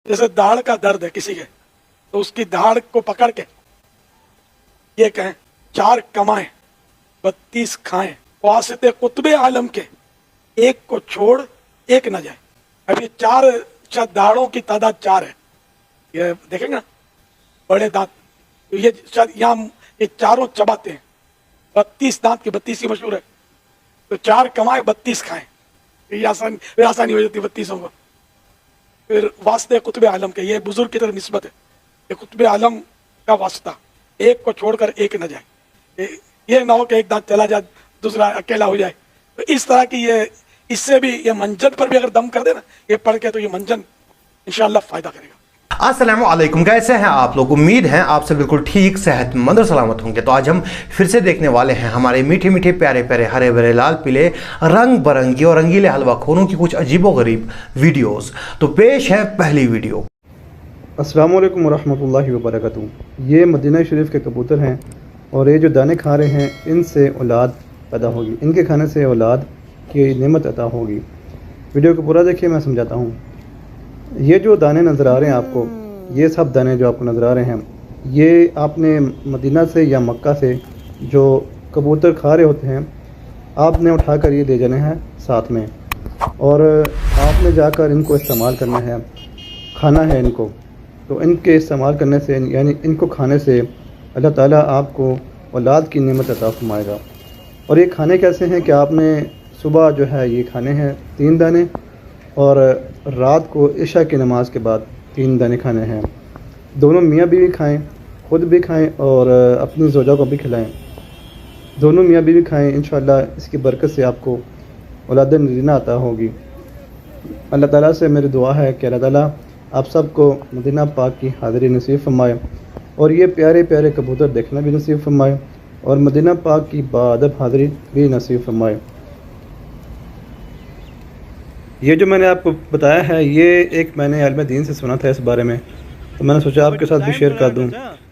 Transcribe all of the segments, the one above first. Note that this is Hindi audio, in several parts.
जैसे दाढ़ का दर्द है किसी के, तो उसकी दाढ़ को पकड़ के ये कहें 4 कमाएं 32 खाएं, वास्ते कुतबे आलम के एक को छोड़ एक न जाए। अभी 4 दाढ़ों की तादाद 4 है, ये देखेंगे ना बड़े दांत, तो ये यहाँ ये चारों चबाते हैं। 32 दांत की 32 ही मशहूर है, तो 4 कमाए 32 खाएं, ये आसानी हो जाती 32 को। फिर वास्ते कुतुब आलम के, ये बुजुर्ग की तरफ निस्बत है, ये कुतुब आलम का वास्ता, एक को छोड़कर एक न जाए, ये ना हो कि एक दांत चला जाए दूसरा अकेला हो जाए। तो इस तरह की ये, इससे भी ये मंजन पर भी अगर दम कर दे ना ये पढ़ के, तो ये मंजन इंशाअल्लाह फायदा करेगा। अस्सलाम वालेकुम, कैसे हैं आप लोग? उम्मीद है आपसे बिल्कुल ठीक, सेहतमंद और सलामत होंगे। तो आज हम फिर से देखने वाले हैं हमारे मीठे मीठे प्यारे प्यारे हरे भरे लाल पीले रंग बिरंगी और रंगीले हलवा खोरों की कुछ अजीबोगरीब वीडियोस। तो पेश है पहली वीडियो। अस्सलाम वालेकुम वरहमतुल्लाहि वबरकातुहू। ये मदीना शरीफ के कबूतर हैं और ये जो दाने खा रहे हैं इनसे औलाद पैदा होगी, इनके खाने से औलाद की नेमत अता होगी। वीडियो को पूरा देखिए, मैं समझाता हूँ। ये जो दाने नज़र आ रहे हैं आपको, ये सब दाने जो आपको नज़र आ रहे हैं, ये आपने मदीना से या मक्का से जो कबूतर खा रहे होते हैं आपने उठाकर ये ले जाने हैं साथ में, और आपने जाकर इनको इस्तेमाल करना है, खाना है इनको। तो इनके इस्तेमाल करने से यानी इनको खाने से अल्लाह ताला आपको औलाद की नेमत अता फरमाएगा। और ये खाने कैसे हैं कि आपने सुबह जो है ये खाने हैं 3 दाने, और रात को इशा की नमाज के बाद 3 दाने खाने हैं। दोनों मियाँ बीवी खाएं, ख़ुद भी खाएं और अपनी ज़ौजा को भी खिलाएं। दोनों मियाँ बीवी खाएं, इंशाअल्लाह इसकी बरकत से आपको औलाद नरीना अता होगी। अल्लाह ताला से मेरी दुआ है कि अल्लाह ताला आप सबको मदीना पाक की हाज़िरी नसीब फरमाए और ये प्यारे प्यारे कबूतर देखना भी नसीब फरमाए और मदीना पाक की बाअदब हाज़िरी भी नसीब फरमाए। ये जो मैंने आपको बताया है ये एक मैंने इल्म दीन से सुना था इस बारे में, तो मैंने सोचा आपके साथ भी शेयर कर दूं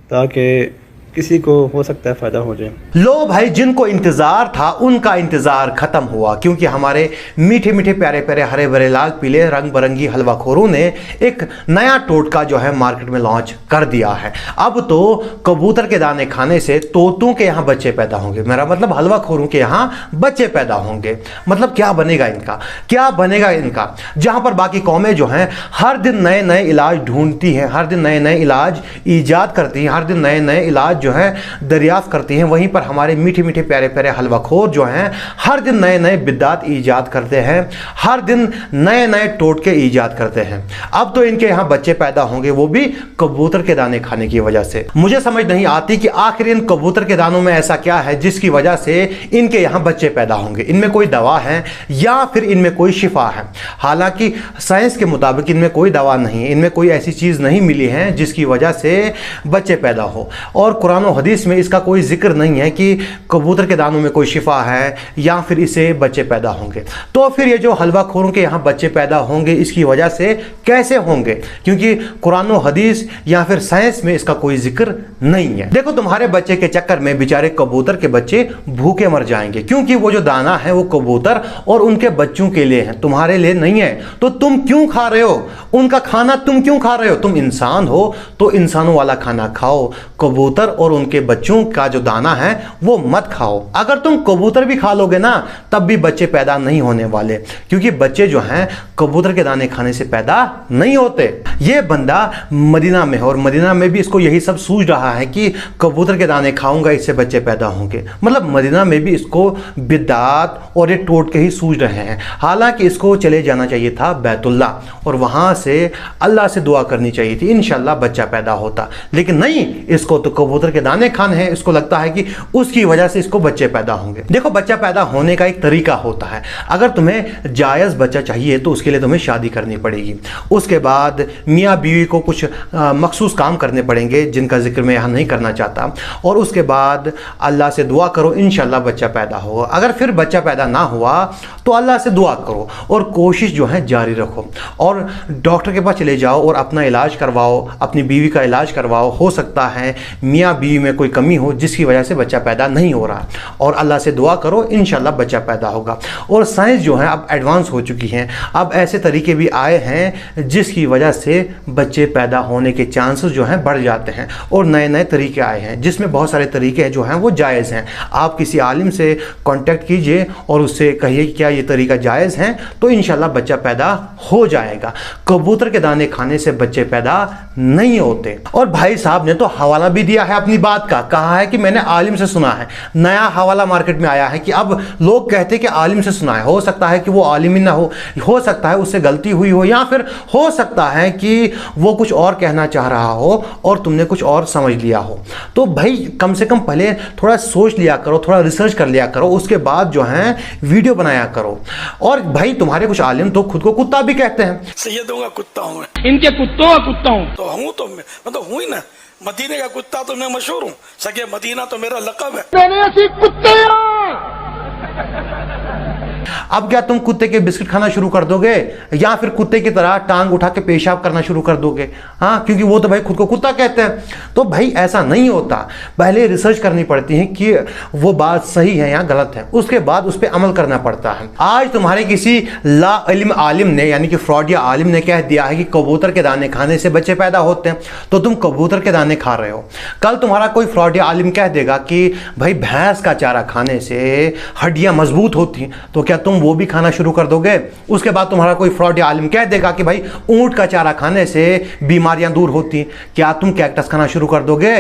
ताकि किसी को हो सकता है फ़ायदा हो जाए। लो भाई, जिनको इंतज़ार था उनका इंतज़ार ख़त्म हुआ, क्योंकि हमारे मीठे मीठे प्यारे प्यारे हरे भरे लाल पीले रंग बिरंगी हलवा खोरों ने एक नया टोटका जो है मार्केट में लॉन्च कर दिया है। अब तो कबूतर के दाने खाने से तोतों के यहाँ बच्चे पैदा होंगे, मेरा मतलब हलवा खोरों के यहाँ बच्चे पैदा होंगे। मतलब क्या बनेगा इनका, क्या बनेगा इनका? जहाँ पर बाकी कौमें जो हैं हर दिन नए नए इलाज ढूंढती हैं, हर दिन नए नए इलाज ईजाद करती हैं, हर दिन नए नए इलाज जो है दरियाफ्त करती हैं, वहीं पर हमारे मीठे मीठे प्यारे प्यारे हलवाखोर जो हैं हर दिन नए नए बिद्दात ईजाद करते हैं, हर दिन नए नए टोटके ईजाद करते हैं। अब तो इनके यहाँ बच्चे पैदा होंगे, वो भी कबूतर के दाने खाने की वजह से। मुझे समझ नहीं आती कि आखिर इन कबूतर के दानों में ऐसा क्या है जिसकी वजह से इनके यहाँ बच्चे पैदा होंगे। इनमें कोई दवा है या फिर इनमें कोई शिफा है? हालांकि साइंस के मुताबिक इनमें कोई दवा नहीं है, इनमें कोई ऐसी चीज़ नहीं मिली है जिसकी वजह से बच्चे पैदा हो, और कुरान और हदीस में इसका कोई जिक्र नहीं है कि कबूतर के दानों में कोई शिफा है या फिर इसे बच्चे पैदा होंगे। तो फिर ये जो हलवा खोरों के यहाँ बच्चे पैदा होंगे इसकी वजह से कैसे होंगे? क्योंकि कुरान और हदीस या फिर साइंस में इसका कोई जिक्र नहीं है। देखो, तुम्हारे बच्चे के चक्कर में बेचारे कबूतर के बच्चे भूखे मर जाएंगे, क्योंकि वो जो दाना है वो कबूतर और उनके बच्चों के लिए है, तुम्हारे लिए नहीं है। तो तुम क्यों खा रहे हो उनका खाना? तुम क्यों खा रहे हो? तुम इंसान हो तो इंसानों वाला खाना खाओ, कबूतर और उनके बच्चों का जो दाना है वो मत खाओ। अगर तुम कबूतर भी खा लोगे ना तब भी बच्चे पैदा नहीं होने वाले, क्योंकि बच्चे जो हैं कबूतर के दाने खाने से पैदा नहीं होते। ये बंदा मदीना में है और मदीना में भी इसको यही सब सूझ रहा है कि कबूतर के दाने खाऊंगा इससे बच्चे पैदा होंगे। मतलब मदीना में भी इसको बिद्दात और ये टोटके ही सूझ रहे हैं। हालांकि इसको चले जाना चाहिए था बैतुल्ला और वहां से अल्लाह से दुआ करनी चाहिए थी, इंशाल्लाह बच्चा पैदा होता। लेकिन नहीं, इसको तो कबूतर के दाने खाने हैं, इसको लगता है कि उसकी वजह से इसको बच्चे पैदा होंगे। देखो, बच्चा पैदा होने का एक तरीका होता है। अगर तुम्हें जायज़ बच्चा चाहिए तो उसके लिए तुम्हें शादी करनी पड़ेगी, उसके बाद मियाँ बीवी को कुछ मखसूस काम करने पड़ेंगे जिनका जिक्र मैं यहाँ नहीं करना चाहता, और उसके बाद अल्लाह से दुआ करो, इंशाल्लाह बच्चा पैदा होगा। अगर फिर बच्चा पैदा ना हुआ तो अल्लाह से दुआ करो और कोशिश जो है जारी रखो और डॉक्टर के पास चले जाओ और अपना इलाज करवाओ, अपनी बीवी का इलाज करवाओ। हो सकता है मियाँ बीवी में कोई कमी हो जिसकी वजह से बच्चा पैदा नहीं हो रहा, और अल्लाह से दुआ करो इंशाल्लाह बच्चा पैदा होगा। और साइंस जो है अब एडवांस हो चुकी हैं, अब ऐसे तरीके भी आए हैं जिसकी वजह से बच्चे पैदा होने के चांसेस जो हैं बढ़ जाते हैं, और नए नए तरीके आए हैं जिसमें बहुत सारे तरीके जो हैं वो जायज़ हैं। आप किसी आलिम से कांटेक्ट कीजिए और उससे कहिए कि क्या ये तरीका जायज़ है, तो इंशाल्लाह बच्चा पैदा हो जाएगा। कबूतर के दाने खाने से बच्चे पैदा नहीं होते। और भाई साहब ने तो हवाला भी दिया है अपनी बात का, कहा है कि मैंने आलिम से सुना है। नया हवाला मार्केट में आया है कि अब लोग कहते हैं कि आलिम से सुना है। हो सकता है कि वो आलिम ही ना हो सकता है उससे गलती हुई हो, या फिर हो सकता है कि वो कुछ और कहना चाह रहा हो और तुमने कुछ और समझ लिया हो। तो भाई कम से कम पहले थोड़ा सोच लिया करो, थोड़ा रिसर्च कर लिया करो, उसके बाद जो है वीडियो बनाया करो। और भाई तुम्हारे कुछ आलिम तो खुद को कुत्ता भी कहते हैं। सैयदों का कुत्ता हूँ मैं, इनके कुत्तों का कुत्ता हूँ। तो हूँ तो मैं तो हूँ ही ना। मदीने का कुत्ता तो मैं मशहूर हूँ, सगे मदीना तो मेरा लक़ब है। अब क्या तुम कुत्ते के बिस्किट खाना शुरू कर दोगे, या फिर कुत्ते की तरह टांग उठा के पेशाब करना शुरू कर दोगे? हाँ, क्योंकि वो तो भाई खुद को कुत्ता कहते हैं। तो भाई ऐसा नहीं होता, पहले रिसर्च करनी पड़ती है कि वो बात सही है या गलत है, उसके बाद उस पर अमल करना पड़ता है। आज तुम्हारे किसी ला इल्म आलिम ने यानी कि फ्रॉड या आलिम ने कह दिया है कि कबूतर के दाने खाने से बच्चे पैदा होते हैं, तो तुम कबूतर के दाने खा रहे हो। कल तुम्हारा कोई फ्रॉड या आलिम कह देगा कि भाई भैंस का चारा खाने से हड्डियां मजबूत होती हैं, तो क्या तुम वो भी खाना शुरू कर दोगे? उसके बाद तुम्हारा कोई फ्रॉड या आलिम कह देगा कि भाई ऊंट का चारा खाने से बीमारियां दूर होती हैं, क्या तुम कैक्टस खाना शुरू कर दोगे?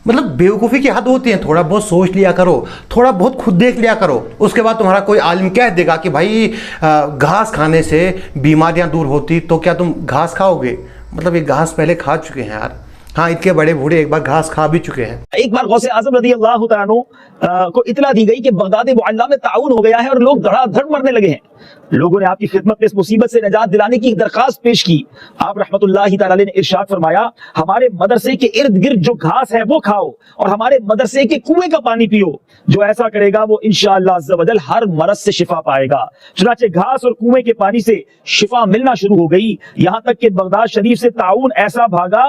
मतलब बेवकूफ़ी की हद होती है। थोड़ा बहुत सोच लिया करो, थोड़ा बहुत खुद देख लिया करो। उसके बाद तुम्हारा कोई आलिम कह देगा कि भाई घास खाने से बीमारियां दूर होती, तो क्या तुम घास खाओगे? मतलब ये घास पहले खा चुके हैं यार। हाँ, इतने बड़े बूढ़े एक बार घास खा भी चुके हैं। एक बार गौसे आजम रज़ी अल्लाह तआला अन्हु को इतला दी गई कि बगदाद मुअल्ला में ताउन हो गया है और लोग धड़ाधड़ मरने लगे हैं। लोगों ने आपकी खिदमत में इस मुसीबत से निजात दिलाने की दरखास्त पेश की। आप रहमतुल्लाहि तआला अलैह ने इरशाद फरमाया, हमारे मदरसे के इर्द गिर्द जो घास है वो खाओ और हमारे मदरसे के कुएं का पानी पियो। जो ऐसा करेगा वो इंशाअल्लाह अज़्ज़ा वजल हर मरज से शिफा पाएगा। चुनाचे घास और कुएं के पानी से शिफा मिलना शुरू हो गई, यहां तक कि बगदाद शरीफ से ताउन ऐसा भागा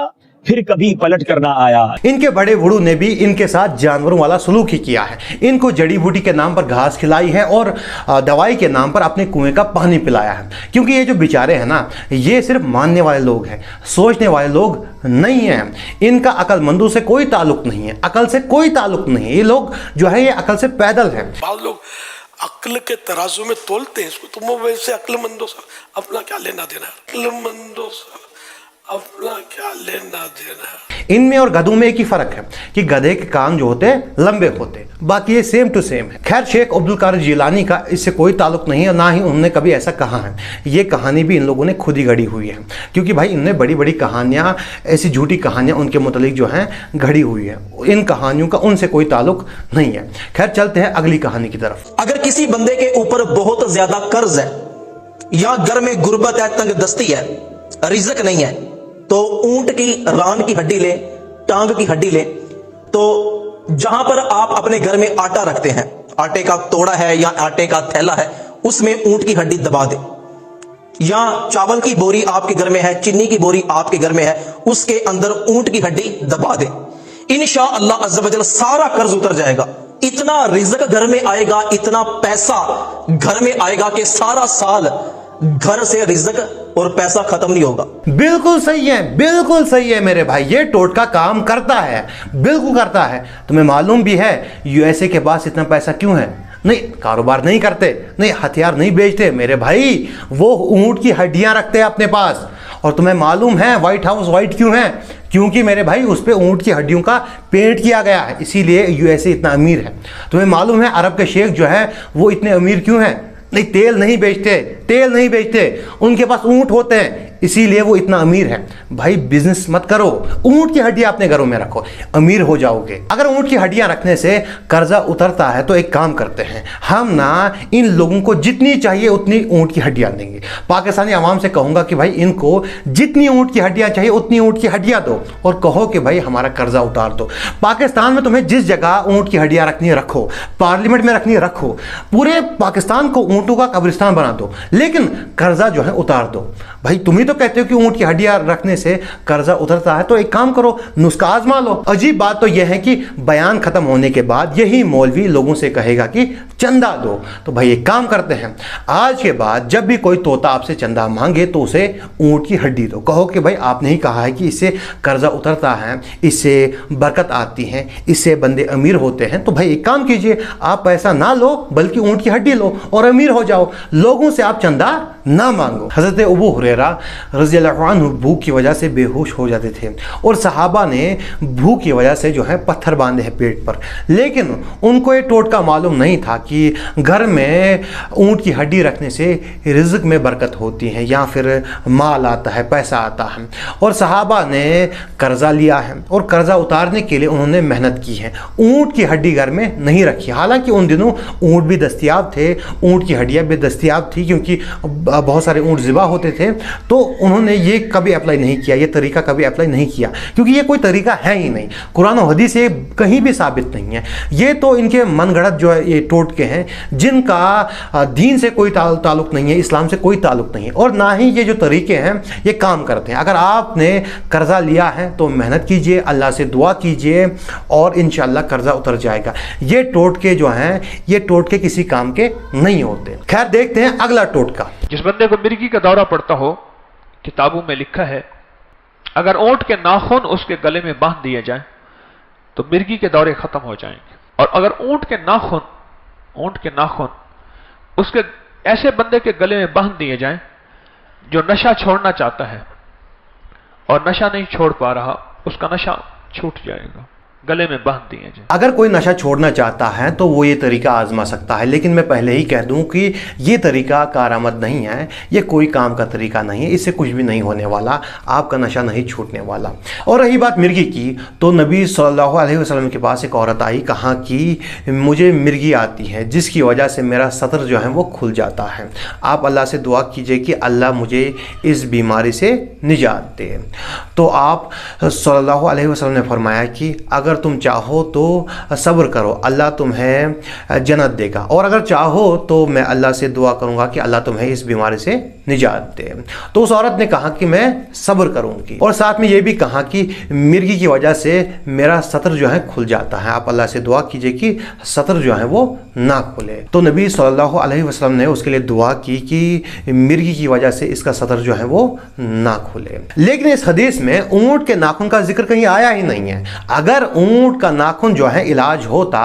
फिर कभी पलट कर ना आया। इनके बड़े बूढ़ों ने भी इनके साथ जानवरों वाला सलूक ही किया है। इनको जड़ी बूटी के नाम पर घास खिलाई है और दवाई के नाम पर अपने कुएं का पानी पिलाया है। क्योंकि ये जो बेचारे हैं ना, ये सिर्फ मानने वाले लोग हैं, सोचने वाले लोग नहीं हैं। इनका अक्लमंदों से कोई ताल्लुक नहीं है, अकल से कोई ताल्लुक नहीं है। ये लोग जो है ये अकल से पैदल है। बाद लोग अक्ल के तराजू में तोलते हैं इसको, तुम वैसे अक्लमंदों से अपना क्या लेना देना, अक्लमंदों से अपना क्या लेना देना। इनमें और गधों में एक ही फर्क है कि गधे के कान जो होते हैं लंबे होते हैं, बाकी ये सेम टू सेम है। खैर, शेख अब्दुल कादिर जिलानी का इससे कोई ताल्लुक नहीं है, ना ही उन्होंने कभी ऐसा कहा है। ये कहानी भी इन लोगों ने खुद ही गढ़ी हुई है, क्योंकि भाई इनने बड़ी बड़ी कहानियां, ऐसी झूठी कहानियां उनके मुतालिक जो हैं गढ़ी हुई है। इन कहानियों का उनसे कोई ताल्लुक नहीं है। खैर, चलते हैं अगली कहानी की तरफ। अगर किसी बंदे के ऊपर बहुत ज्यादा कर्ज है या घर में गुर्बत है, तंग दस्ती है, रिज़्क नहीं है, तो ऊंट की रान की हड्डी ले, टांग की हड्डी ले, तो जहां पर आप अपने घर में आटा रखते हैं, आटे का तोड़ा है या आटे का थैला है, उसमें ऊंट की हड्डी दबा दे। या चावल की बोरी आपके घर में है, चीनी की बोरी आपके घर में है, उसके अंदर ऊंट की हड्डी दबा दे। इंशाअल्लाह अज़्ज़ा वजल सारा कर्ज उतर जाएगा। इतना रिज़्क घर में आएगा, इतना पैसा घर में आएगा कि सारा साल घर से रिज़्क और पैसा खत्म नहीं होगा। बिल्कुल सही है, बिल्कुल सही है मेरे भाई। ये टोटका काम करता है, बिल्कुल करता है। तुम्हें मालूम भी है यूएसए के पास इतना पैसा क्यों है? नहीं, कारोबार नहीं करते, नहीं हथियार नहीं बेचते मेरे भाई, वो ऊंट की हड्डियां रखते हैं अपने पास। और तुम्हें मालूम है व्हाइट हाउस व्हाइट क्यों है? क्योंकि मेरे भाई उस पर ऊंट की हड्डियों का पेंट किया गया है, इसीलिए यूएसए इतना अमीर है। तुम्हें मालूम है अरब के शेख जो है वो इतने अमीर क्यों हैं? नहीं, तेल नहीं बेचते, तेल नहीं बेचते, उनके पास ऊंट होते हैं, इसीलिए वो इतना अमीर है। भाई बिजनेस मत करो, ऊंट की हड्डियां अपने घरों में रखो, अमीर हो जाओगे। अगर ऊंट की हड्डियां रखने से कर्जा उतरता है तो एक काम करते हैं, हम ना इन लोगों को जितनी चाहिए उतनी ऊंट की हड्डियां देंगे। पाकिस्तानी आवाम से कहूंगा कि भाई इनको जितनी ऊंट की हड्डियां चाहिए उतनी ऊंट की हड्डियां दो और कहो कि भाई हमारा कर्जा उतार दो। पाकिस्तान में तुम्हें जिस जगह ऊंट की हड्डियां रखनी है रखो, पार्लियामेंट में रखनी है रखो, पूरे पाकिस्तान को ऊंटों का कब्रिस्तान बना दो, लेकिन कर्जा जो है उतार दो। भाई तुम ही तो कहते हो कि ऊंट की हड्डियां रखने से कर्जा उतरता है, तो एक काम करो, नुस्खा आजमा लो। अजीब बात तो यह है कि बयान खत्म होने के बाद यही मौलवी लोगों से कहेगा कि चंदा दो। तो भाई एक काम करते हैं, आज के बाद जब भी कोई तोता आपसे चंदा मांगे तो उसे ऊंट की हड्डी दो। कहो कि भाई आपने ही कहा है कि इससे कर्जा उतरता है, इससे बरकत आती है, इससे बंदे अमीर होते हैं। तो भाई एक काम कीजिए, आप पैसा ना लो बल्कि ऊंट की हड्डी लो और अमीर हो जाओ। लोगों से आप चंदा ना मांगो। हजरत अबू हुरैरा रज़ियल्लाहु अन्हु भूख की वजह से बेहोश हो जाते थे और सहाबा ने भूख की वजह से जो है पत्थर बांधे हैं पेट पर, लेकिन उनको ये टोटका मालूम नहीं था कि घर में ऊंट की हड्डी रखने से रिज़्क में बरकत होती है या फिर माल आता है, पैसा आता है। और सहाबा ने कर्जा लिया है और कर्जा उतारने के लिए उन्होंने मेहनत की है। ऊंट की हड्डी घर में नहीं रखी, हालांकि उन दिनों ऊंट भी दस्तयाब थे, ऊंट की हड्डियां भी दस्तयाब थी, क्योंकि बहुत सारे ऊंट ज़िबा होते थे। तो उन्होंने ये कभी अप्लाई नहीं किया, ये तरीका कभी अप्लाई नहीं किया, क्योंकि ये कोई तरीका है ही नहीं, कुरान और हदीस से कहीं भी साबित नहीं है। ये तो इनके मनगढ़ंत जो है ये टोटके हैं, जिनका दीन से कोई ताल्लुक नहीं है, इस्लाम से कोई ताल्लुक नहीं है, और ना ही ये जो तरीके हैं ये काम करते हैं। अगर आपने कर्जा लिया है तो मेहनत कीजिए, अल्लाह से दुआ कीजिए और इंशाअल्लाह कर्जा उतर जाएगा। ये टोटके जो हैं ये टोटके किसी काम के नहीं होते। खैर देखते हैं अगला टोटका। जिस बंदे को मिर्गी का दौरा पड़ता हो, किताबों में लिखा है अगर ऊंट के नाखून उसके गले में बांध दिए जाएं तो मिर्गी के दौरे खत्म हो जाएंगे। और अगर ऊंट के नाखून उसके ऐसे बंदे के गले में बांध दिए जाएं जो नशा छोड़ना चाहता है और नशा नहीं छोड़ पा रहा, उसका नशा छूट जाएगा, गले में बांध दिए जाए। अगर कोई नशा छोड़ना चाहता है तो वो ये तरीका आजमा सकता है, लेकिन मैं पहले ही कह दूं कि ये तरीका कारआमद नहीं है, ये कोई काम का तरीका नहीं है, इससे कुछ भी नहीं होने वाला, आपका नशा नहीं छूटने वाला। और रही बात मिर्गी की, तो नबी सल्लल्लाहु अलैहि वसल्लम के पास एक औरत आई, कहा कि मुझे मिर्गी आती है जिसकी वजह से मेरा सतर जो है वो खुल जाता है, आप अल्लाह से दुआ कीजिए कि अल्लाह मुझे इस बीमारी से निजात दे। तो आप सल्लल्लाहु अलैहि वसल्लम ने फरमाया कि अगर तुम चाहो तो सब्र करो, अल्लाह तुम्हें जन्नत देगा, और अगर चाहो तो मैं अल्लाह से दुआ करूंगा कि अल्लाह तुम्हें इस बीमारी से निजात दे। तो उस औरत ने कहा कि मैं सब्र करूंगी, और साथ में ये भी कहा कि मिर्गी की वजह से मेरा सतर जो है खुल जाता है, आप अल्लाह से दुआ कीजिए कि सतर जो है वो ना खुले। तो नबी सल्लल्लाहु अलैहि वसल्लम ने उसके लिए दुआ की कि मिर्गी की वजह से इसका सतर जो है वो ना खुले। लेकिन इस हदीस में ऊंट के नाखून का जिक्र कहीं आया ही नहीं है। अगर ऊंट का नाखून जो है इलाज होता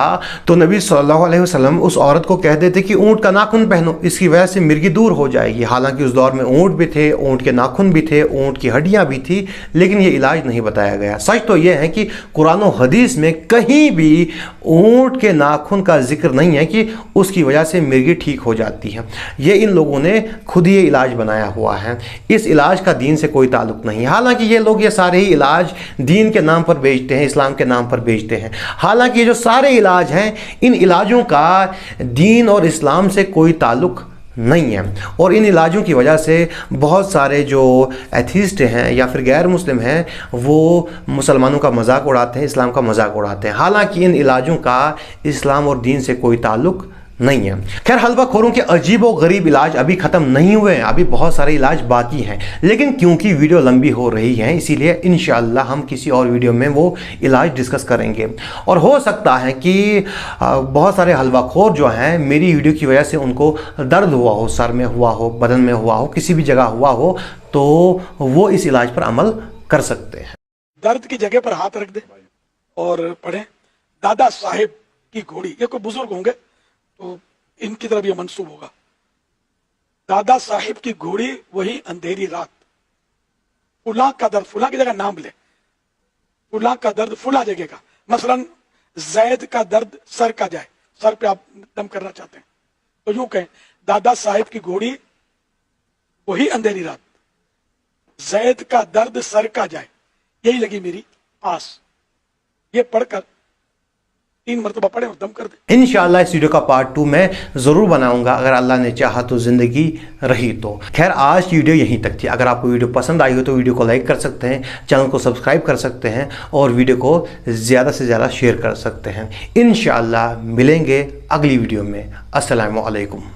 तो नबी सल्लल्लाहु अलैहि वसल्लम उस औरत को कह देते कि ऊंट का नाखून पहनो, इसकी वजह से मिर्गी दूर हो जाएगी। हालांकि उस दौर में ऊंट भी थे, ऊंट के नाखून भी थे, ऊंट की हड्डियां भी थी, लेकिन ये इलाज नहीं बताया गया। सच तो यह है कि कुरान और हदीस में कहीं भी ऊंट के नाखून का जिक्र नहीं है कि उसकी वजह से मिर्गी ठीक हो जाती है। ये इन लोगों ने खुद ही इलाज बनाया हुआ है, इस इलाज का दीन से कोई ताल्लुक नहीं है। हालांकि ये लोग ये सारे ही इलाज दीन के नाम पर बेचते हैं, इस्लाम के नाम पर बेचते हैं। हालांकि ये जो सारे इलाज हैं, इन इलाजों का दीन और इस्लाम से कोई ताल्लुक नहीं है, और इन इलाजों की वजह से बहुत सारे जो एथीस्ट हैं या फिर गैर मुस्लिम हैं वो मुसलमानों का मजाक उड़ाते हैं, इस्लाम का मजाक उड़ाते हैं। हालांकि इन इलाजों का इस्लाम और दीन से कोई ताल्लुक नहीं है। खैर हलवा खोरों के अजीब और गरीब इलाज अभी ख़त्म नहीं हुए हैं, अभी बहुत सारे इलाज बाकी हैं, लेकिन क्योंकि वीडियो लंबी हो रही है इसीलिए इंशाअल्लाह हम किसी और वीडियो में वो इलाज डिस्कस करेंगे। और हो सकता है कि बहुत सारे हलवा खोर जो हैं मेरी वीडियो की वजह से उनको दर्द हुआ हो, सर में हुआ हो, बदन में हुआ हो, किसी भी जगह हुआ हो, तो वो इस इलाज पर अमल कर सकते हैं। दर्द की जगह पर हाथ रख दे और पढ़ें दादा साहिब की घोड़ी। ये कोई बुजुर्ग होंगे तो इनकी तरफ ये मंसूब होगा। दादा साहिब की घोड़ी वही अंधेरी रात, फुला का दर्द, फुला की जगह नाम ले, फुला का दर्द फुला जगह का, मसलन जैद का दर्द सर का जाए, सर पे आप दम करना चाहते हैं तो यूं कहें दादा साहिब की घोड़ी वही अंधेरी रात, जैद का दर्द सर का जाए, यही लगी मेरी आस। ये पढ़कर 3 मरतबा पढ़े और दम कर दे। इंशाअल्लाह इस वीडियो का पार्ट 2 मैं ज़रूर बनाऊंगा, अगर अल्लाह ने चाहा तो ज़िंदगी रही तो। खैर आज की वीडियो यहीं तक थी। अगर आपको वीडियो पसंद आई हो तो वीडियो को लाइक कर सकते हैं, चैनल को सब्सक्राइब कर सकते हैं और वीडियो को ज़्यादा से ज़्यादा शेयर कर सकते हैं। इंशाअल्लाह मिलेंगे अगली वीडियो में। अस्सलामु अलैकुम।